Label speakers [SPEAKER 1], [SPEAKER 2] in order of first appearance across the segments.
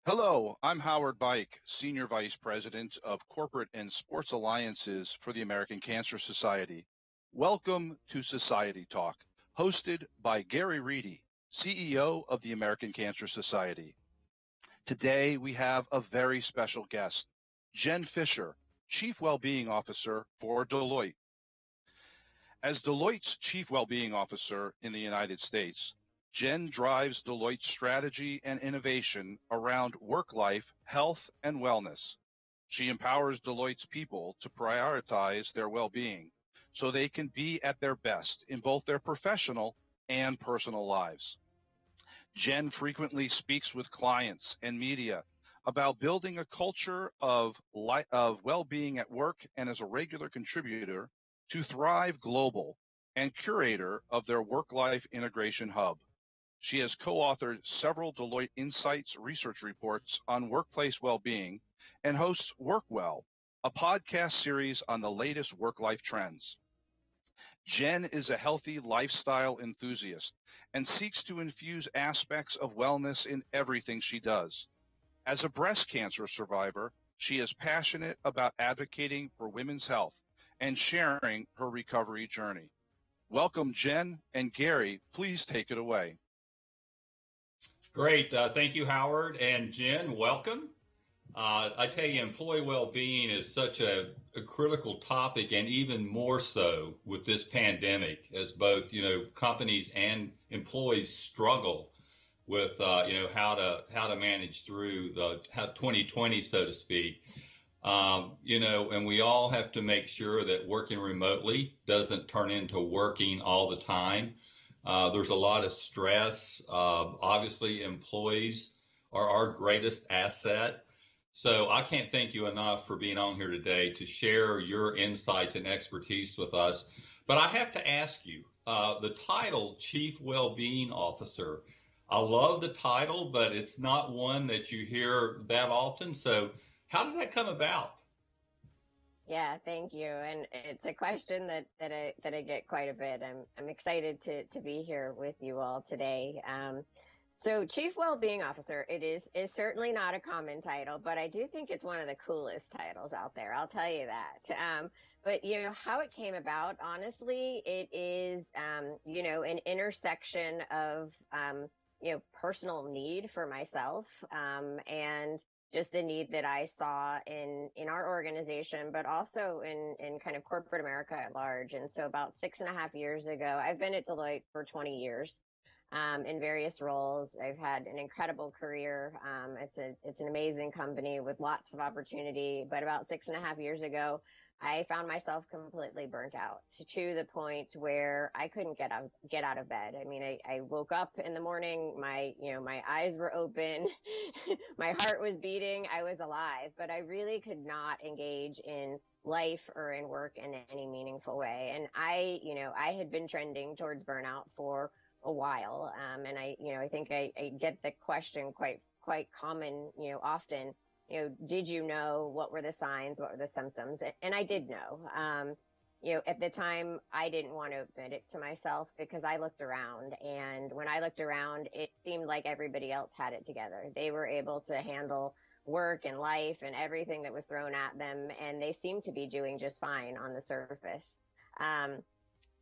[SPEAKER 1] Hello, I'm Howard Bike, Senior Vice President of Corporate and Sports Alliances for the American Cancer Society. Welcome to Society Talk, hosted by Gary Reedy, CEO of the American Cancer Society. Today, we have a very special guest, Jen Fisher, Chief Wellbeing Officer for Deloitte. As Deloitte's Chief Wellbeing Officer in the United States, Jen drives Deloitte's strategy and innovation around work-life, health, and wellness. She empowers Deloitte's people to prioritize their well-being so they can be at their best in both their professional and personal lives. Jen frequently speaks with clients and media about building a culture of well-being at work and as a regular contributor to Thrive Global and curator of their work-life integration hub. She has co-authored several Deloitte Insights research reports on workplace well-being and hosts WorkWell, a podcast series on the latest work-life trends. Jen is a healthy lifestyle enthusiast and seeks to infuse aspects of wellness in everything she does. As a breast cancer survivor, she is passionate about advocating for women's health and sharing her recovery journey. Welcome, Jen, and Gary, please take it away.
[SPEAKER 2] Great. Thank you, Howard. And Jen, welcome. I tell you, employee well-being is such a critical topic, and even more so with this pandemic, as both, companies and employees struggle with, how to manage through the 2020, so to speak. And we all have to make sure that working remotely doesn't turn into working all the time. There's a lot of stress. Obviously, employees are our greatest asset. So I can't thank you enough for being on here today to share your insights and expertise with us. But I have to ask you, the title Chief Wellbeing Officer, I love the title, but it's not one that you hear that often. So how did that come about?
[SPEAKER 3] Yeah, thank you. And it's a question that I get quite a bit. I'm excited to be here with you all today. So Chief Wellbeing Officer, it is certainly not a common title, but I do think it's one of the coolest titles out there. I'll tell you that. But how it came about, honestly, it is an intersection of personal need for myself and just a need that I saw in our organization, but also in kind of corporate America at large. And so about 6.5 years ago, I've been at Deloitte for 20 years. In various roles. I've had an incredible career. It's an amazing company with lots of opportunity. But about 6.5 years ago, I found myself completely burnt out to the point where I couldn't get out of bed. I mean, I woke up in the morning, my eyes were open, my heart was beating, I was alive, but I really could not engage in life or in work in any meaningful way. And I had been trending towards burnout for a while. And I think I get the question quite common, often, did you know, what were the signs, what were the symptoms? And I did know. At the time, I didn't want to admit it to myself because I looked around, and when I looked around, it seemed like everybody else had it together. They were able to handle work and life and everything that was thrown at them, and they seemed to be doing just fine on the surface.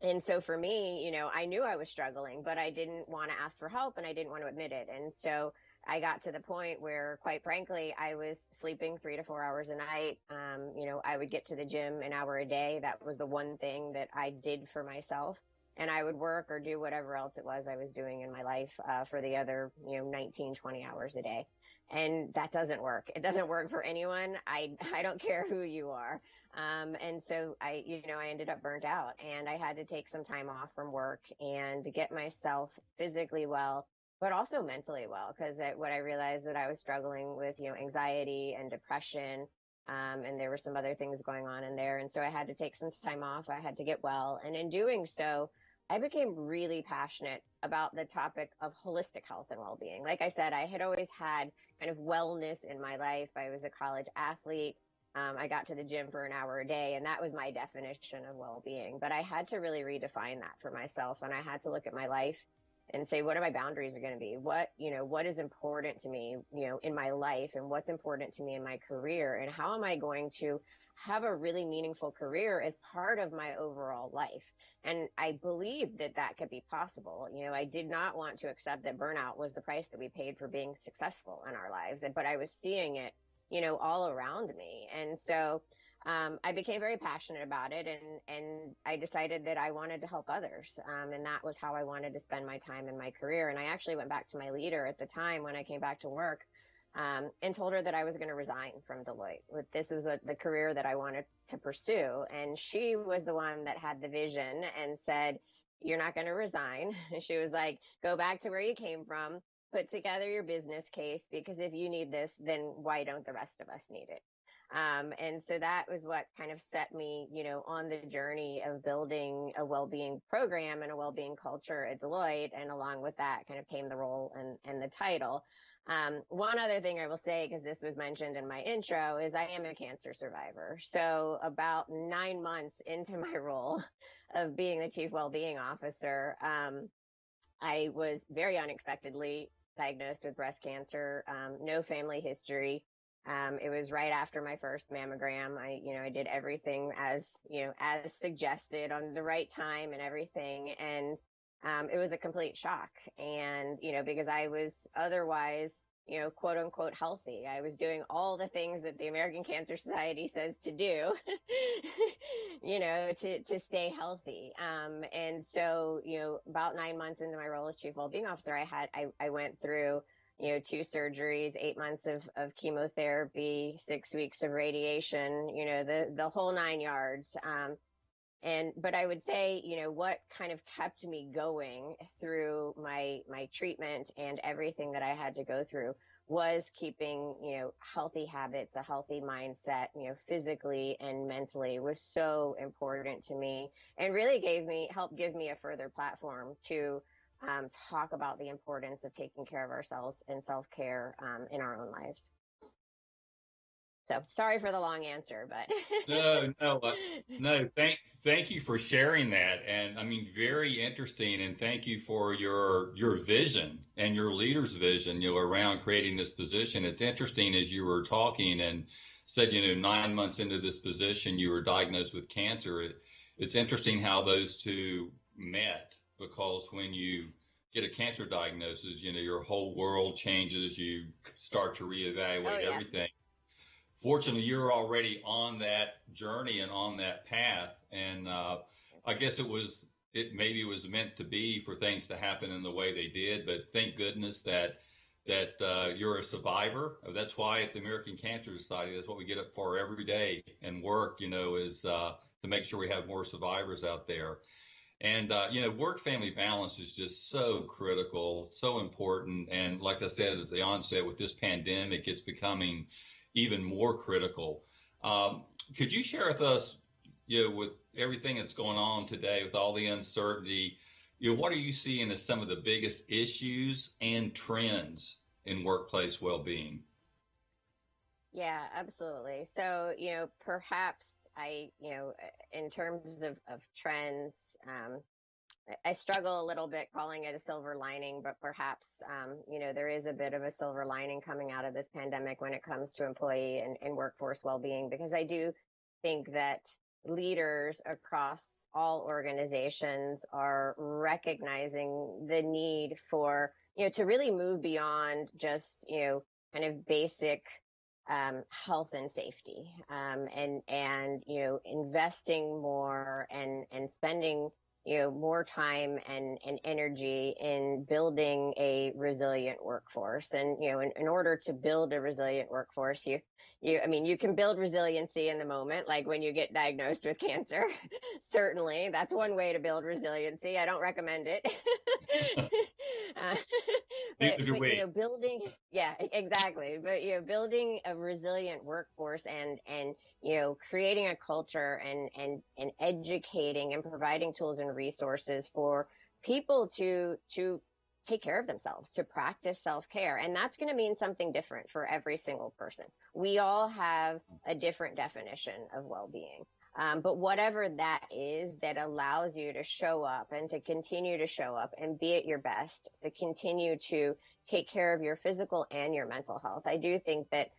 [SPEAKER 3] And so for me, I knew I was struggling, but I didn't want to ask for help and I didn't want to admit it. And so I got to the point where, quite frankly, I was sleeping 3 to 4 hours a night. I would get to the gym an hour a day. That was the one thing that I did for myself. And I would work or do whatever else it was I was doing in my life for the other, 19, 20 hours a day. And that doesn't work. It doesn't work for anyone. I don't care who you are. And so I ended up burnt out, and I had to take some time off from work and get myself physically well, but also mentally well, because what I realized that I was struggling with, anxiety and depression. And there were some other things going on in there. And so I had to take some time off. I had to get well. And in doing so, I became really passionate about the topic of holistic health and well-being. Like I said, I had always had kind of wellness in my life. I was a college athlete. I got to the gym for an hour a day, and that was my definition of well-being. But I had to really redefine that for myself, and I had to look at my life and say, what are my boundaries are going to be? What is important to me, in my life, and what's important to me in my career, and how am I going to have a really meaningful career as part of my overall life? And I believed that that could be possible. I did not want to accept that burnout was the price that we paid for being successful in our lives, but I was seeing it, all around me. And so I became very passionate about it, and I decided that I wanted to help others. And that was how I wanted to spend my time in my career. And I actually went back to my leader at the time when I came back to work, and told her that I was going to resign from Deloitte. This was the career that I wanted to pursue. And she was the one that had the vision and said, you're not going to resign. She was like, go back to where you came from, put together your business case, because if you need this, then why don't the rest of us need it? And so that was what kind of set me, on the journey of building a well-being program and a well-being culture at Deloitte. And along with that kind of came the role and the title. One other thing I will say, because this was mentioned in my intro, is I am a cancer survivor. So about 9 months into my role of being the Chief Wellbeing Officer, I was very unexpectedly diagnosed with breast cancer, no family history. It was right after my first mammogram. I did everything as suggested on the right time and everything. And, it was a complete shock. And, because I was otherwise, quote unquote healthy. I was doing all the things that the American Cancer Society says to do, to stay healthy. And so, about 9 months into my role as Chief Wellbeing Officer, I went through 2 surgeries, 8 months of chemotherapy, 6 weeks of radiation, the whole 9 yards. But I would say, what kind of kept me going through my treatment and everything that I had to go through was keeping, healthy habits, a healthy mindset, physically and mentally was so important to me, and really helped give me a further platform to talk about the importance of taking care of ourselves and self-care in our own lives. So sorry for the long answer, but
[SPEAKER 2] no. Thank you for sharing that, and I mean, very interesting. And thank you for your vision and your leader's vision, around creating this position. It's interesting, as you were talking and said, 9 months into this position, you were diagnosed with cancer. It's interesting how those two met, because when you get a cancer diagnosis, your whole world changes. You start to reevaluate everything. Fortunately, you're already on that journey and on that path. And I guess it maybe was meant to be for things to happen in the way they did. But thank goodness that you're a survivor. That's why at the American Cancer Society, that's what we get up for every day and work, is to make sure we have more survivors out there. And, work-family balance is just so critical, so important. And like I said at the onset, with this pandemic, it's becoming even more critical. Could you share with us, with everything that's going on today, with all the uncertainty, what are you seeing as some of the biggest issues and trends in workplace well-being?
[SPEAKER 3] Yeah, absolutely. So, perhaps in terms of trends, I struggle a little bit calling it a silver lining, but perhaps, there is a bit of a silver lining coming out of this pandemic when it comes to employee and workforce well-being, because I do think that leaders across all organizations are recognizing the need for, to really move beyond just, kind of basic health and safety, and investing more and spending more time and energy in building a resilient workforce. And in order to build a resilient workforce, you can build resiliency in the moment, like when you get diagnosed with cancer. Certainly, that's one way to build resiliency. I don't recommend it. But building, yeah, exactly. But building a resilient workforce and creating a culture and educating and providing tools and resources for people to take care of themselves, to practice self-care. And that's going to mean something different for every single person. We all have a different definition of well-being. But whatever that is that allows you to show up and to continue to show up and be at your best, to continue to take care of your physical and your mental health. I do think that,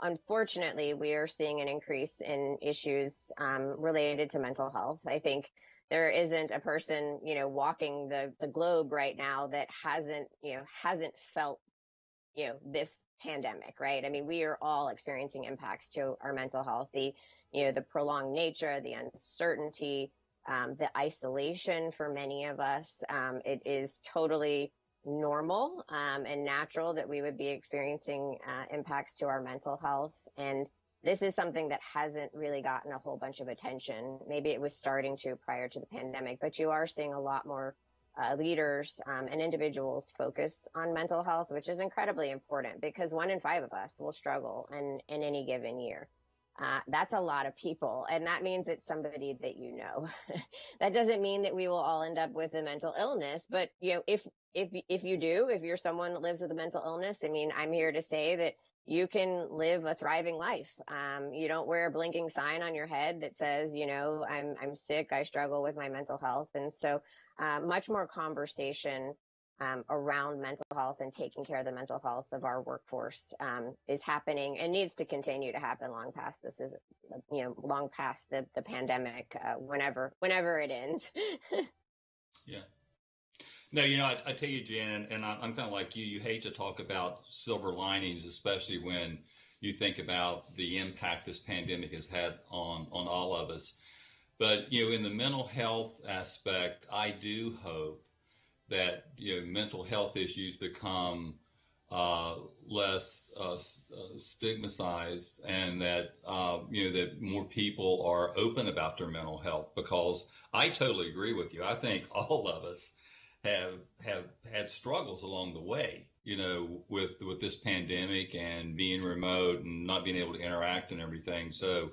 [SPEAKER 3] unfortunately, we are seeing an increase in issues related to mental health. I think there isn't a person, walking the globe right now that hasn't felt, this pandemic, right? I mean, we are all experiencing impacts to our mental health, the prolonged nature, the uncertainty, the isolation for many of us. It is totally normal and natural that we would be experiencing impacts to our mental health. And this is something that hasn't really gotten a whole bunch of attention. Maybe it was starting to prior to the pandemic, but you are seeing a lot more leaders and individuals focus on mental health, which is incredibly important because 1 in 5 of us will struggle in any given year. That's a lot of people, and that means it's somebody that you know. That doesn't mean that we will all end up with a mental illness, but if you're someone that lives with a mental illness, I mean, I'm here to say that you can live a thriving life. You don't wear a blinking sign on your head that says, I'm sick, I struggle with my mental health. And so much more conversation around mental health and taking care of the mental health of our workforce is happening and needs to continue to happen long past long past the pandemic, whenever it ends.
[SPEAKER 2] Yeah. No, I tell you, Jen, and I'm kind of like you. You hate to talk about silver linings, especially when you think about the impact this pandemic has had on all of us. But in the mental health aspect, I do hope that mental health issues become less stigmatized, and that that more people are open about their mental health. Because I totally agree with you. I think all of us have had struggles along the way, with this pandemic and being remote and not being able to interact and everything. So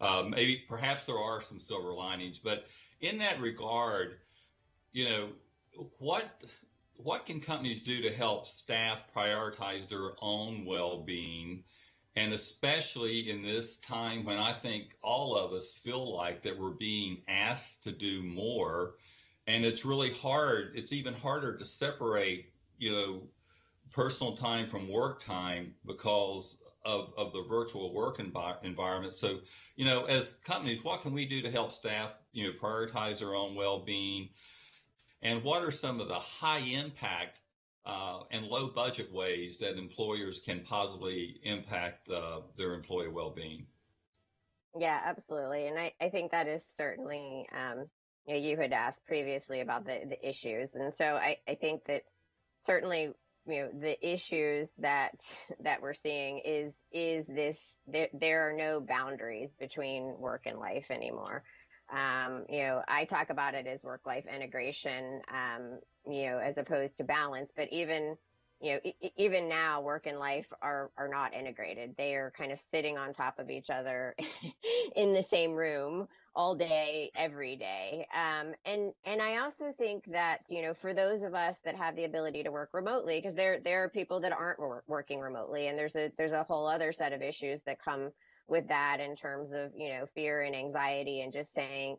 [SPEAKER 2] perhaps there are some silver linings, but in that regard, what can companies do to help staff prioritize their own well-being? And especially in this time when I think all of us feel like that we're being asked to do more. And it's really hard. It's even harder to separate, personal time from work time because of the virtual work environment. So, as companies, what can we do to help staff, prioritize their own well-being? And what are some of the high impact and low budget ways that employers can positively impact their employee well-being?
[SPEAKER 3] Yeah, absolutely. And I think that is certainly, you had asked previously about the issues. And so I think that certainly, the issues that we're seeing is this, there are no boundaries between work and life anymore. I talk about it as work-life integration, as opposed to balance, but even now work and life are not integrated. They are kind of sitting on top of each other in the same room all day, every day. And I also think that, for those of us that have the ability to work remotely, because there are people that aren't working remotely, and there's a whole other set of issues that come with that in terms of, fear and anxiety and just staying,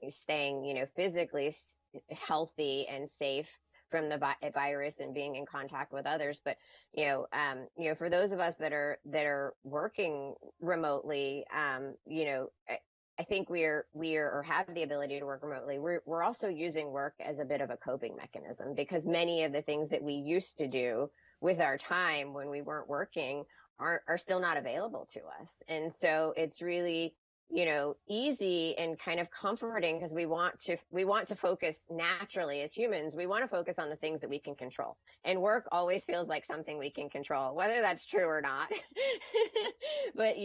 [SPEAKER 3] physically healthy and safe from the virus and being in contact with others. But, for those of us that are working remotely, I think we are or have the ability to work remotely. We're also using work as a bit of a coping mechanism, because many of the things that we used to do with our time when we weren't working are still not available to us. And so it's really, easy and kind of comforting, because we want to focus naturally as humans. We want to focus on the things that we can control, and work always feels like something we can control, whether that's true or not. But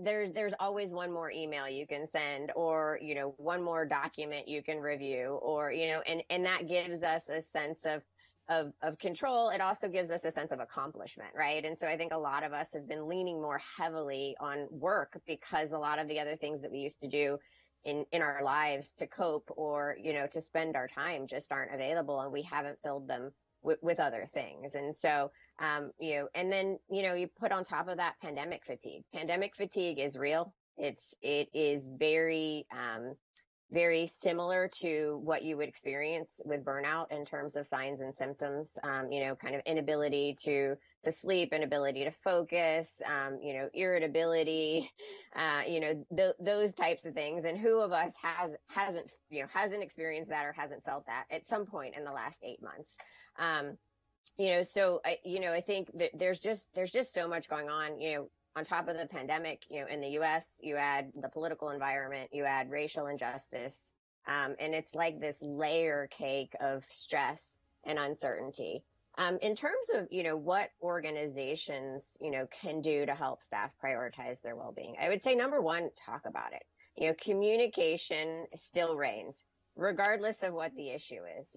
[SPEAKER 3] there's always one more email you can send, or one more document you can review, or and that gives us a sense of control. It also gives us a sense of accomplishment, right? And so I think a lot of us have been leaning more heavily on work, because a lot of the other things that we used to do in our lives to cope or, to spend our time just aren't available, and we haven't filled them with other things. And so, and then, you put on top of that pandemic fatigue. Pandemic fatigue is real. It is very similar to what you would experience with burnout in terms of signs and symptoms, kind of inability to sleep, inability to focus, irritability, those types of things. And who of us hasn't experienced that or hasn't felt that at some point in the last 8 months? I think that there's just so much going on top of the pandemic, in the US, you add the political environment, you add racial injustice, and it's like this layer cake of stress and uncertainty. In terms of, what organizations, can do to help staff prioritize their well-being, I would say number one, talk about it. Communication still reigns, regardless of what the issue is.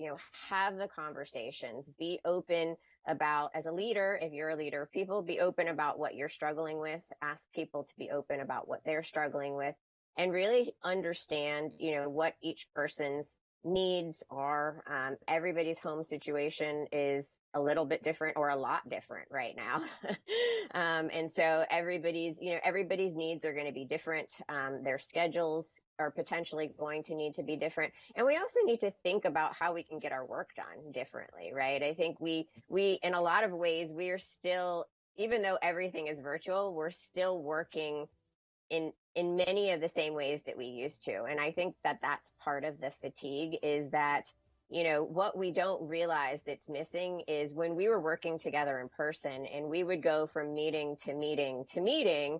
[SPEAKER 3] Have the conversations, be open about, as a leader, if you're a leader of people, be open about what you're struggling with, ask people to be open about what they're struggling with, and really understand, what each person's needs are. Everybody's home situation is a little bit different or a lot different right now. And so everybody's needs are going to be different. Their schedules are potentially going to need to be different. And we also need to think about how we can get our work done differently, right? I think we, in a lot of ways, we are still, even though everything is virtual, we're still working in many of the same ways that we used to. And I think that that's part of the fatigue, is that, what we don't realize that's missing is when we were working together in person and we would go from meeting to meeting to meeting,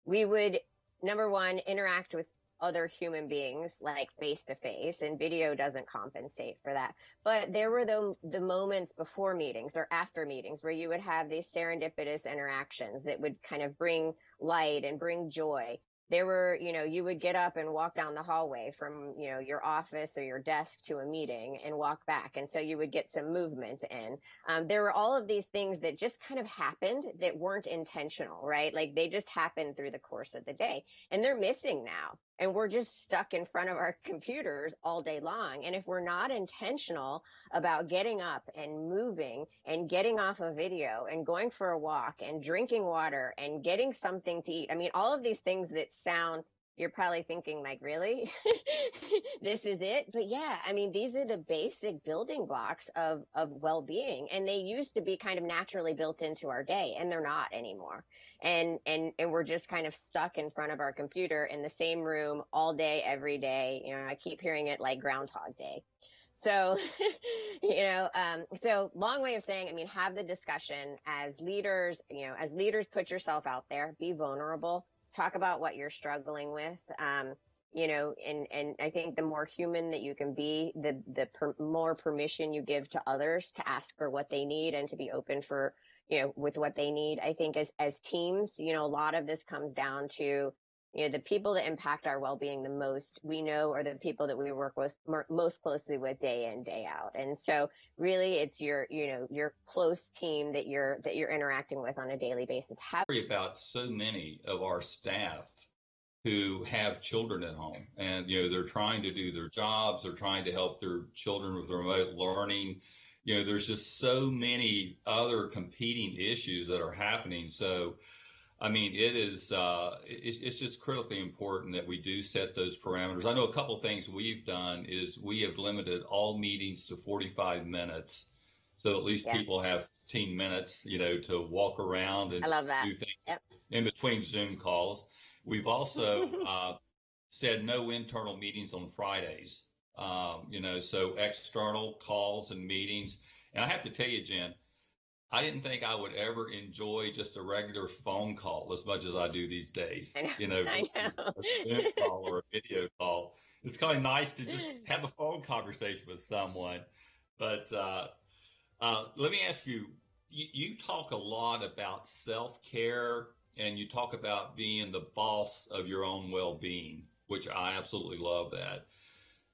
[SPEAKER 3] we would, number one, interact with other human beings like face to face, and video doesn't compensate for that. But there were the moments before meetings or after meetings where you would have these serendipitous interactions that would kind of bring light and bring joy. There were, you would get up and walk down the hallway from, your office or your desk to a meeting and walk back. And so you would get some movement in. There were all of these things that just kind of happened that weren't intentional, right? Like they just happened through the course of the day, and they're missing now. And we're just stuck in front of our computers all day long. And if we're not intentional about getting up and moving and getting off a video and going for a walk and drinking water and getting something to eat, I mean, all of these things that sound, you're probably thinking like, really? This is it? But yeah, I mean, these are the basic building blocks of well-being. And they used to be kind of naturally built into our day, and they're not anymore. And we're just kind of stuck in front of our computer in the same room all day, every day. I keep hearing it like Groundhog Day. So, so long way of saying, I mean, have the discussion as leaders, put yourself out there, be vulnerable, talk about what you're struggling with. And I think the more human that you can be, the more permission you give to others to ask for what they need and to be open for, with what they need. I think as teams, a lot of this comes down to, the people that impact our well-being the most, we know, are the people that we work with most closely with day in, day out. And so really it's your close team that you're interacting with on a daily basis.
[SPEAKER 2] Worry about so many of our staff who have children at home, and they're trying to do their jobs, they're trying to help their children with remote learning. There's just so many other competing issues that are happening. So I mean, it's just critically important that we do set those parameters. I know a couple of things we've done is we have limited all meetings to 45 minutes. So at least people have 15 minutes, to walk around and do things in between Zoom calls. We've also said no internal meetings on Fridays, so external calls and meetings. And I have to tell you, Jen, I didn't think I would ever enjoy just a regular phone call as much as I do these days.
[SPEAKER 3] I know.
[SPEAKER 2] A Zoom call or a video call. It's kind of nice to just have a phone conversation with someone. But let me ask you, you talk a lot about self-care, and you talk about being the boss of your own well-being, which I absolutely love that.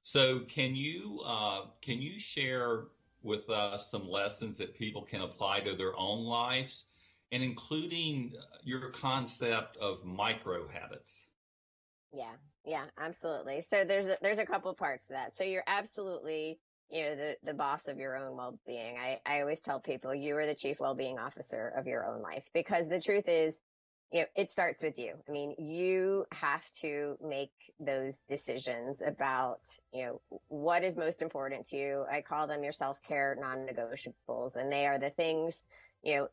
[SPEAKER 2] So can you share with us some lessons that people can apply to their own lives, and including your concept of micro habits?
[SPEAKER 3] Yeah, absolutely. So there's a couple parts to that. So you're absolutely, the boss of your own well-being. I always tell people you are the chief well-being officer of your own life, because the truth is, it starts with you. I mean, you have to make those decisions about, what is most important to you. I call them your self-care non-negotiables, and they are the things,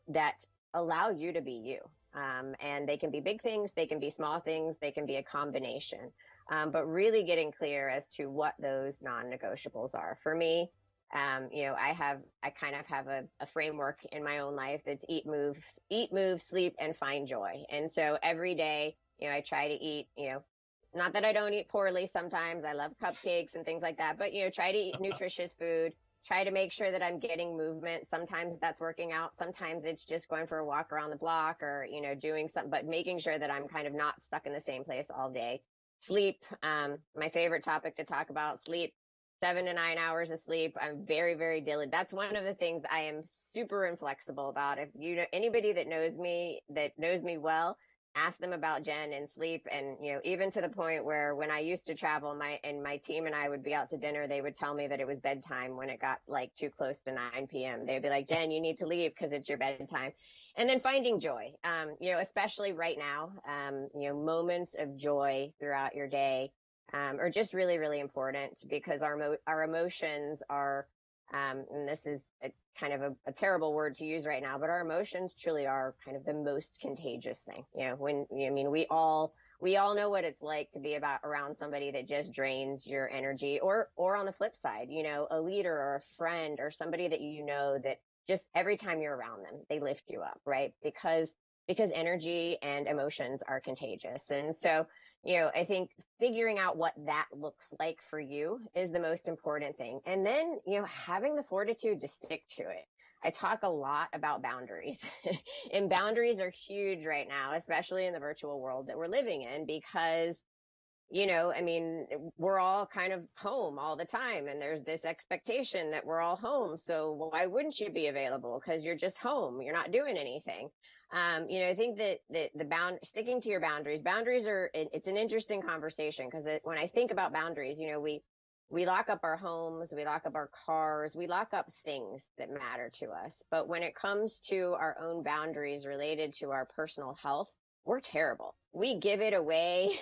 [SPEAKER 3] that allow you to be you. And they can be big things, they can be small things, they can be a combination. But really getting clear as to what those non-negotiables are. For me, I kind of have a framework in my own life that's eat, move, sleep, and find joy. And so every day, I try to eat, not that I don't eat poorly sometimes. I love cupcakes and things like that, but, try to eat nutritious food, try to make sure that I'm getting movement. Sometimes that's working out. Sometimes it's just going for a walk around the block or, doing something, but making sure that I'm kind of not stuck in the same place all day. Sleep, my favorite topic to talk about, sleep. 7 to 9 hours of sleep. I'm very, very diligent. That's one of the things I am super inflexible about. If you know anybody that knows me well, ask them about Jen and sleep. And, even to the point where when I used to travel, my team and I would be out to dinner, they would tell me that it was bedtime when it got like too close to 9 p.m. They'd be like, Jen, you need to leave because it's your bedtime. And then finding joy, especially right now, moments of joy throughout your day are just really, really important because our emotions are, and this is kind of a terrible word to use right now, but our emotions truly are kind of the most contagious thing. We all know what it's like to be around somebody that just drains your energy, or on the flip side, a leader or a friend or somebody that that just every time you're around them, they lift you up, right? Because energy and emotions are contagious. And so, I think figuring out what that looks like for you is the most important thing. And then, having the fortitude to stick to it. I talk a lot about boundaries and boundaries are huge right now, especially in the virtual world that we're living in, because we're all kind of home all the time and there's this expectation that we're all home. So why wouldn't you be available? Because you're just home. You're not doing anything. I think that sticking to your boundaries it's an interesting conversation because when I think about boundaries, we lock up our homes, we lock up our cars, we lock up things that matter to us. But when it comes to our own boundaries related to our personal health, we're terrible. We give it away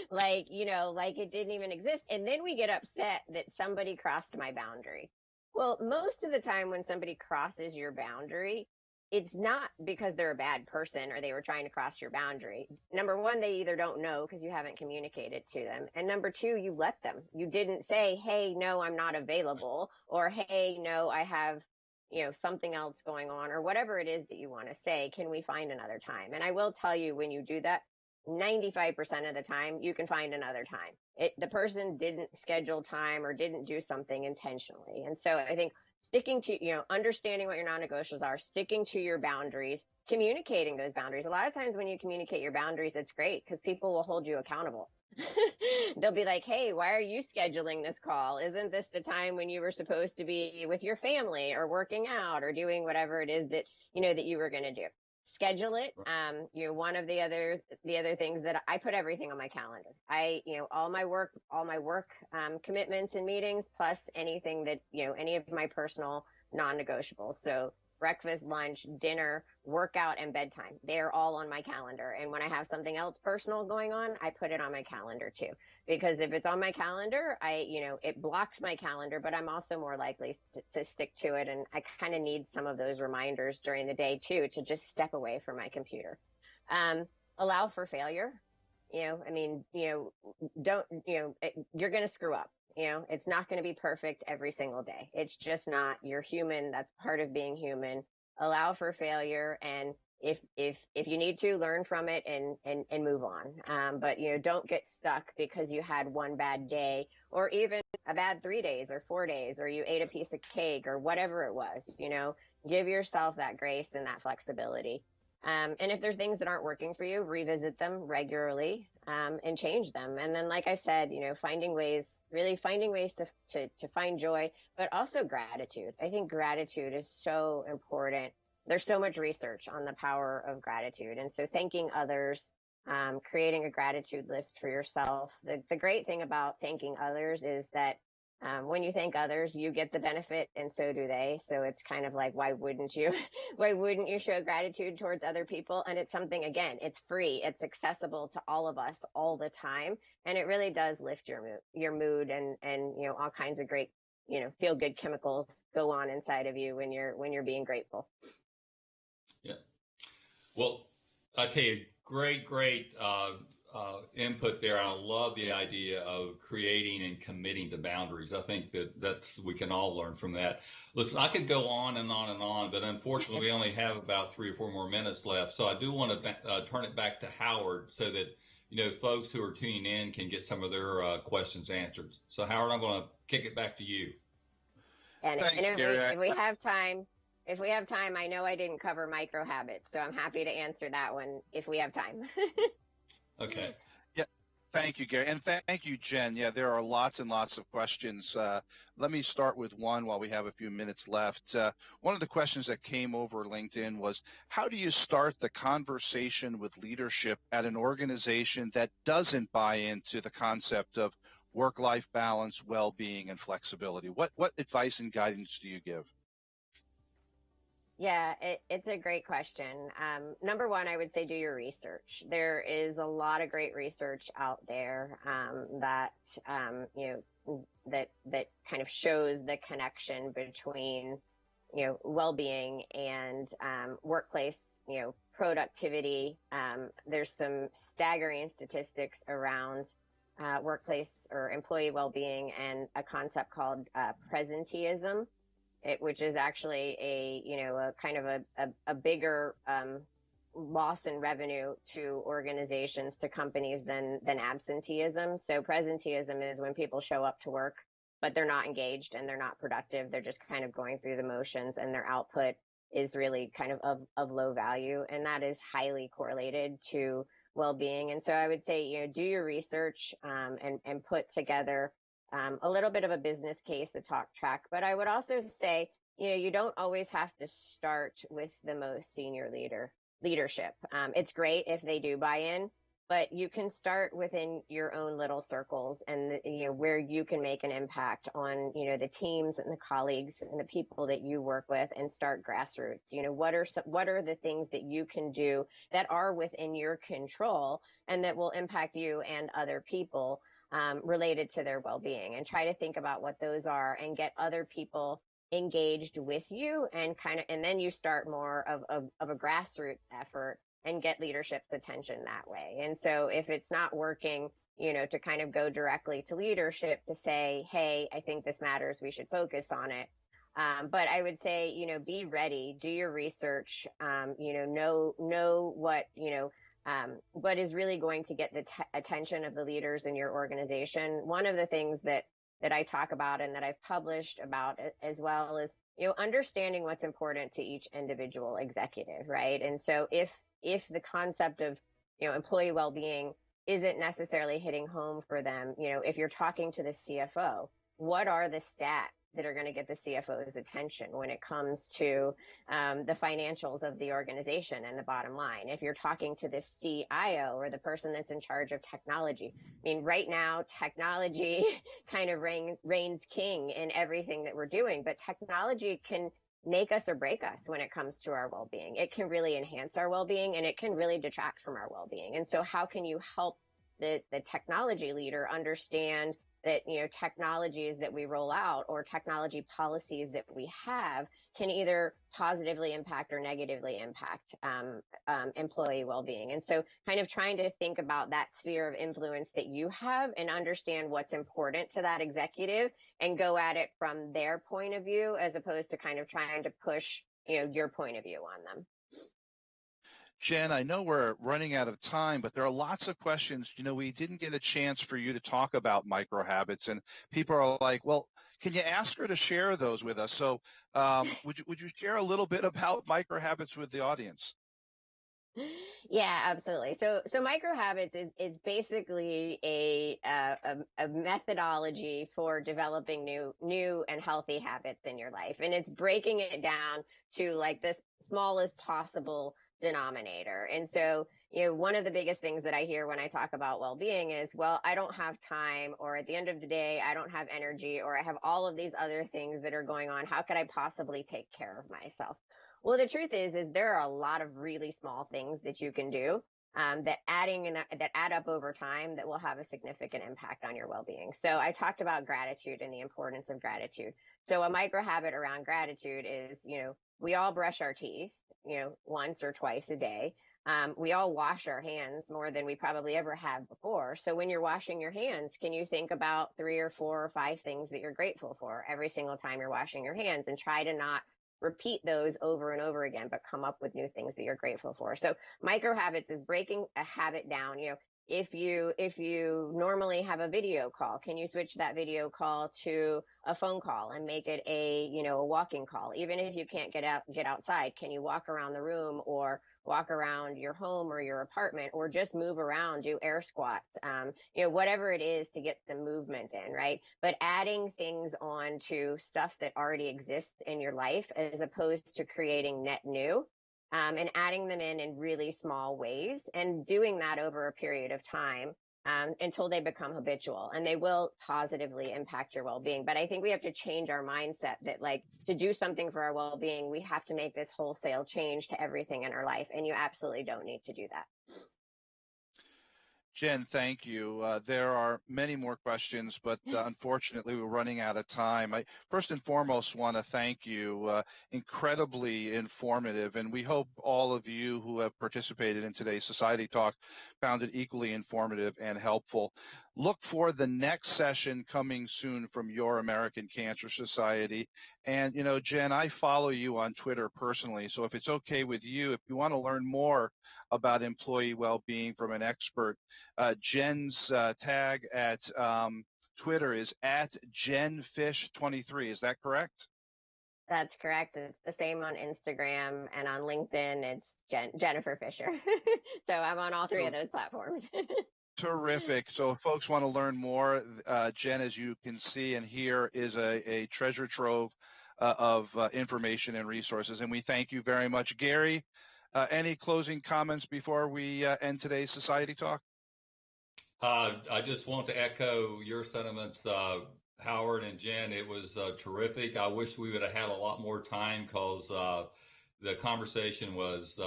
[SPEAKER 3] like it didn't even exist. And then we get upset that somebody crossed my boundary. Well, most of the time when somebody crosses your boundary, it's not because they're a bad person or they were trying to cross your boundary. Number one, they either don't know because you haven't communicated to them. And number two, you let them. You didn't say, hey, no, I'm not available, or hey, no, I have something else going on, or whatever it is that you want to say. Can we find another time? And I will tell you, when you do that, 95% of the time, you can find another time. The person didn't schedule time or didn't do something intentionally. And so I think sticking to, understanding what your non-negotiables are, sticking to your boundaries, communicating those boundaries. A lot of times when you communicate your boundaries, it's great because people will hold you accountable. They'll be like, hey, why are you scheduling this call? Isn't this the time when you were supposed to be with your family or working out or doing whatever it is that, that you were going to do? Schedule it. One of the other things that I put everything on my calendar. All my work commitments and meetings, plus anything that, any of my personal non-negotiables. So breakfast, lunch, dinner, workout, and bedtime. They're all on my calendar. And when I have something else personal going on, I put it on my calendar too. Because if it's on my calendar, it blocks my calendar, but I'm also more likely to stick to it. And I kind of need some of those reminders during the day too, to just step away from my computer. Allow for failure. Don't, you're going to screw up. It's not going to be perfect every single day. It's just not. You're human. That's part of being human. Allow for failure. And if you need to, learn from it and move on. But, don't get stuck because you had one bad day or even a bad 3 days or 4 days, or you ate a piece of cake or whatever it was. Give yourself that grace and that flexibility. And if there's things that aren't working for you, revisit them regularly and change them. And then, like I said, finding ways to find joy, but also gratitude. I think gratitude is so important. There's so much research on the power of gratitude. And so thanking others, creating a gratitude list for yourself. The great thing about thanking others is that When you thank others, you get the benefit and so do they. So it's kind of like, why wouldn't you, why wouldn't you show gratitude towards other people? And it's something, again, it's free. It's accessible to all of us all the time. And it really does lift your mood and, all kinds of great, feel good chemicals go on inside of you when you're being grateful.
[SPEAKER 2] Yeah. Well, I tell you, great input there. I love the idea of creating and committing to boundaries. I think we can all learn from that. Listen, I could go on and on and on, but unfortunately, we only have about 3 or 4 more minutes left. So I do want to turn it back to Howard so that folks who are tuning in can get some of their questions answered. So Howard, I'm going to kick it back to you.
[SPEAKER 3] And if we have time. If we have time, I know I didn't cover micro habits, so I'm happy to answer that one if we have time.
[SPEAKER 2] Okay.
[SPEAKER 1] Yeah. Thank you, Gary. And thank you, Jen. Yeah, there are lots and lots of questions. Let me start with one while we have a few minutes left. One of the questions that came over LinkedIn was, how do you start the conversation with leadership at an organization that doesn't buy into the concept of work-life balance, well-being, and flexibility? What advice and guidance do you give?
[SPEAKER 3] Yeah, it's a great question. Number one, I would say do your research. There is a lot of great research out there that that kind of shows the connection between well-being and workplace productivity. There's some staggering statistics around workplace or employee well-being and a concept called presenteeism. Which is actually a kind of a bigger loss in revenue to organizations, to companies than absenteeism. So presenteeism is when people show up to work, but they're not engaged and they're not productive. They're just kind of going through the motions and their output is really kind of low value. And that is highly correlated to well-being. And so I would say, do your research and put together a little bit of a business case, a talk track. But I would also say, you don't always have to start with the most senior leadership. It's great if they do buy in, but you can start within your own little circles and, where you can make an impact on, the teams and the colleagues and the people that you work with and start grassroots. What are the things that you can do that are within your control and that will impact you and other people related to their well-being, and try to think about what those are and get other people engaged with you and then you start more of a grassroots effort and get leadership's attention that way. And so if it's not working, to kind of go directly to leadership to say, hey, I think this matters, we should focus on it. But I would say, be ready, do your research, know what is really going to get the attention of the leaders in your organization. One of the things that I talk about and that I've published about as well is, understanding what's important to each individual executive, right? And so if the concept of, employee well-being isn't necessarily hitting home for them, if you're talking to the CFO, what are the stats that are going to get the CFO's attention when it comes to the financials of the organization and the bottom line? If you're talking to the CIO or the person that's in charge of technology, I mean, right now, technology kind of reigns king in everything that we're doing, but technology can make us or break us when it comes to our well-being. It can really enhance our well-being and it can really detract from our well-being. And so how can you help the technology leader understand that, technologies that we roll out or technology policies that we have can either positively impact or negatively impact employee well-being. And so kind of trying to think about that sphere of influence that you have and understand what's important to that executive and go at it from their point of view, as opposed to kind of trying to push, your point of view on them.
[SPEAKER 1] Jen, I know we're running out of time, but there are lots of questions. We didn't get a chance for you to talk about micro habits, and people are like, well, can you ask her to share those with us? So would you share a little bit about micro habits with the audience?
[SPEAKER 3] Yeah, absolutely. So micro habits is basically a methodology for developing new and healthy habits in your life. And it's breaking it down to like the smallest possible denominator. And so, one of the biggest things that I hear when I talk about well-being is, well, I don't have time, or at the end of the day, I don't have energy, or I have all of these other things that are going on. How could I possibly take care of myself? Well, the truth is there are a lot of really small things that you can do that add up over time that will have a significant impact on your well-being. So I talked about gratitude and the importance of gratitude. So a micro habit around gratitude is, we all brush our teeth, once or twice a day. We all wash our hands more than we probably ever have before. So when you're washing your hands, can you think about 3 or 4 or 5 things that you're grateful for every single time you're washing your hands, and try to not repeat those over and over again, but come up with new things that you're grateful for. So micro habits is breaking a habit down. If you normally have a video call, can you switch that video call to a phone call and make it a walking call? Even if you can't get outside, can you walk around the room, or walk around your home or your apartment, or just move around, do air squats, whatever it is to get the movement in, right? But adding things on to stuff that already exists in your life, as opposed to creating net new, and adding them in really small ways, and doing that over a period of time, until they become habitual, and they will positively impact your well-being. But I think we have to change our mindset that, like, to do something for our well-being, we have to make this wholesale change to everything in our life. And you absolutely don't need to do that.
[SPEAKER 1] Jen, thank you. There are many more questions, but unfortunately we're running out of time. I first and foremost want to thank you. Incredibly informative, and we hope all of you who have participated in today's Society Talk found it equally informative and helpful. Look for the next session coming soon from your American Cancer Society. And, Jen, I follow you on Twitter personally, so if it's okay with you, if you want to learn more about employee well-being from an expert, Jen's tag at Twitter is at JenFish23. Is that correct?
[SPEAKER 3] That's correct. It's the same on Instagram, and on LinkedIn, it's Jennifer Fisher. So I'm on all 3 of those platforms.
[SPEAKER 1] Terrific. So if folks want to learn more, Jen, as you can see and hear, is a treasure trove of information and resources. And we thank you very much. Gary, any closing comments before we end today's Society Talk?
[SPEAKER 2] I just want to echo your sentiments, Howard and Jen. It was terrific. I wish we would have had a lot more time, because the conversation was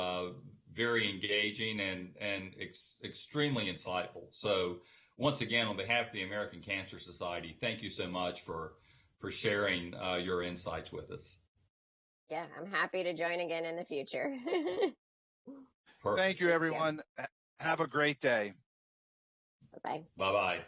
[SPEAKER 2] very engaging and extremely insightful. So once again, on behalf of the American Cancer Society, thank you so much for sharing your insights with us.
[SPEAKER 3] Yeah, I'm happy to join again in the future.
[SPEAKER 1] Thank you, everyone. Have a great day.
[SPEAKER 3] Bye-bye.
[SPEAKER 2] Bye-bye.